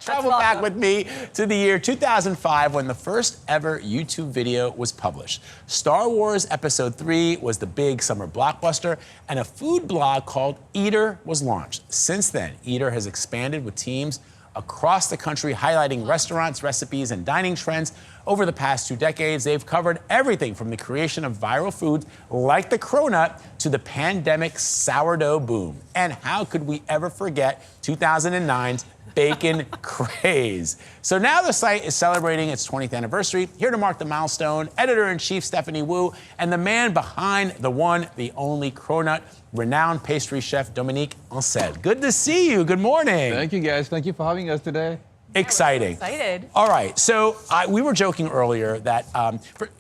Travel back with me to the year 2005 when the first ever YouTube video was published. Star Wars Episode 3 was the big summer blockbuster, and a food blog called Eater was launched. Since then, Eater has expanded with teams across the country highlighting restaurants, recipes, and dining trends. Over the past 2 decades, they've covered everything from the creation of viral foods like the cronut to the pandemic sourdough boom. And how could we ever forget 2009's bacon craze? So now the site is celebrating its 20th anniversary. Here to mark the milestone, editor-in-chief Stephanie Wu and the man behind the one, the only cronut, renowned pastry chef Dominique Ansel. Good to see you. Good morning. Thank you, guys. Thank you for having us today. Exciting. So excited. All right. So we were joking earlier that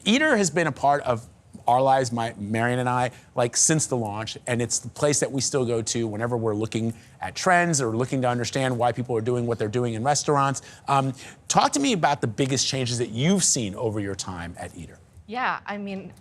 Eater has been a part of our lives, Marion and I, like since the launch, and it's the place that we still go to whenever we're looking at trends or looking to understand why people are doing what they're doing in restaurants. Talk to me about the biggest changes that you've seen over your time at Eater. Yeah, I mean,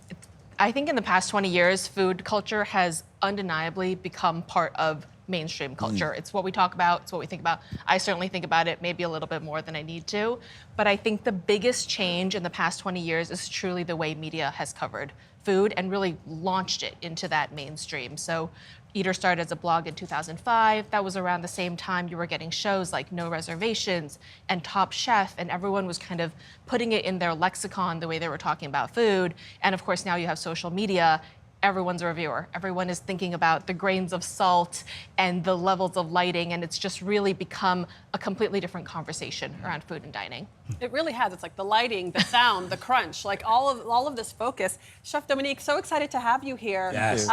I think in the past 20 years, food culture has undeniably become part of mainstream culture. It's what we talk about, it's what we think about. I certainly think about it maybe a little bit more than I need to, but I think the biggest change in the past 20 years is truly the way media has covered food and really launched it into that mainstream. So Eater started as a blog in 2005. That was around the same time you were getting shows like No Reservations and Top Chef, and everyone was kind of putting it in their lexicon the way they were talking about food. And of course, now you have social media. Everyone's a reviewer. Everyone is thinking about the grains of salt and the levels of lighting, and it's just really become a completely different conversation around food and dining. It really has. It's like the lighting, the sound, the crunch, like all of this focus. Chef Dominique, so excited to have you here. Yes.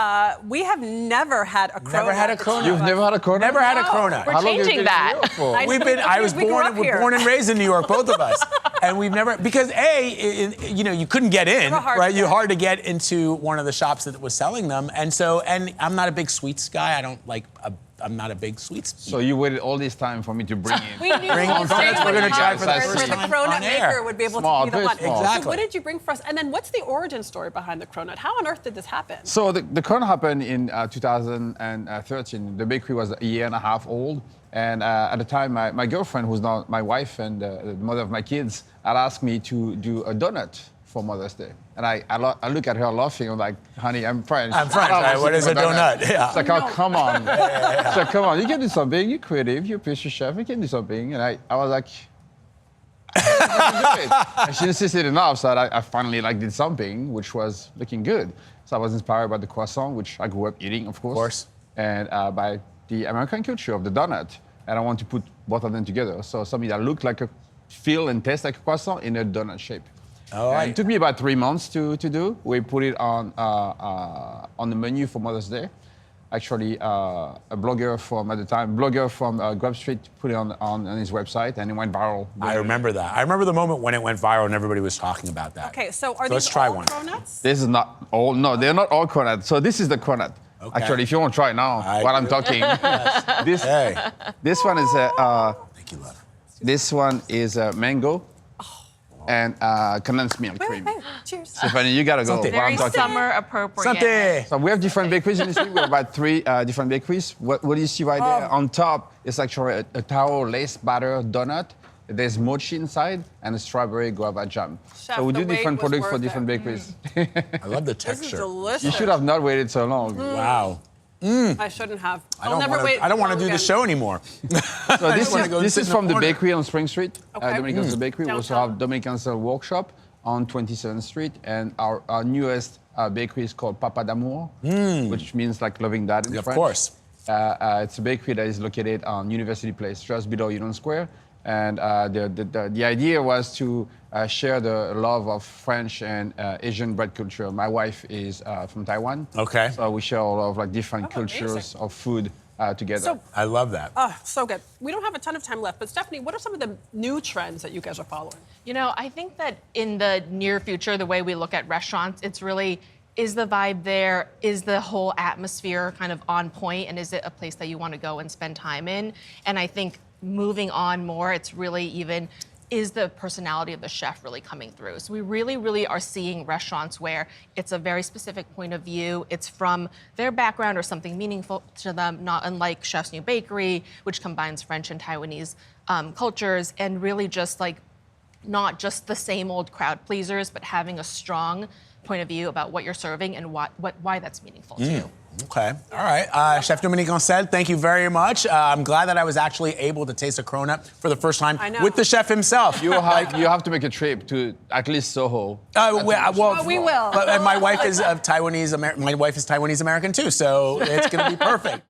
We have never had a cronut. Never had a cronut. You've never had a cronut? Never had a cronut. We're changing that. I was born and raised in New York, both of us. And we've never, because you couldn't get in, right? You're hard to get into one of the shops that was selling them. And I'm not a big sweets guy. I'm not a big sweets. So you waited all this time for me to bring in. We knew Bring on cronuts. We're going to try for the where first the time cronut on air. maker would be able Small, to be the one. very small. Exactly. So what did you bring for us? And then what's the origin story behind the cronut? How on earth did this happen? So the cronut happened in 2013. The bakery was a year and a half old. And at the time, my girlfriend, who's now my wife and the mother of my kids, had asked me to do a donut for Mother's Day. And I look at her laughing. I'm like, honey, I'm French. I'm French, right? What is a donut? Yeah. It's like, oh, come on. It's like, come on, you can do something. You're creative. You're a pastry chef. You can do something. And I was like, I can do it. And she insisted enough, so I finally did something which was looking good. So I was inspired by the croissant, which I grew up eating, of course. And by the American culture of the donut. And I want to put both of them together. So something that looked like feel and taste like a croissant in a donut shape. All right. It took me about 3 months to do. We put it on the menu for Mother's Day. Actually, a blogger from Grub Street put it on his website, and it went viral. I remember that. I remember the moment when it went viral and everybody was talking about that. Okay, so are these let's try all one. cronuts? This is not all. No, they're not all cronut. So this is the cronut. Okay. Actually, if you want to try it now, while I'm talking, this one is Thank you, love. this one is mango and condensed milk cream. Wait. Cheers. Stephanie, you gotta go. Something. While Very I'm talking. summer appropriate. Something. So we have different bakeries in this week. We have about 3 different bakeries. What do you see right there? On top, it's actually a taro lace batter donut. There's mochi inside and a strawberry guava jam. Chef, so we do the different wait was products for worth different it. bakeries. I love the This is texture. delicious. You should have not waited so long. Wow. I shouldn't have. I don't want to do the again. show anymore. So this is from the bakery on Spring Street. Okay. Dominique Ansel Bakery. We also Downtown. have Dominique Ansel Workshop on 27th Street. And our newest bakery is called Papa d'Amour, which means like loving dad in Of French. course. It's a bakery that is located on University Place, just below Union Square. And the idea was to share the love of French and Asian bread culture. My wife is from Taiwan. Okay. So we share a lot of different cultures amazing. of food together. So- I love that. Oh, so good. We don't have a ton of time left, but Stephanie, what are some of the new trends that you guys are following? You know, I think that in the near future, the way we look at restaurants, it's really, is the vibe there? Is the whole atmosphere kind of on point? And is it a place that you want to go and spend time in? And I think moving on more, it's really even is the personality of the chef really coming through? So we really, really are seeing restaurants where it's a very specific point of view. It's from their background or something meaningful to them, not unlike Chef's New Bakery, which combines French and Taiwanese cultures, and really just like not just the same old crowd pleasers, but having a strong point of view about what you're serving and why that's meaningful to you. Okay, all right. Chef Dominique Ansel, thank you very much. I'm glad that I was actually able to taste a cronut for the first time with the chef himself. You have to make a trip to at least Soho. We will. But my wife is Taiwanese. My wife is Taiwanese American too, so it's going to be perfect.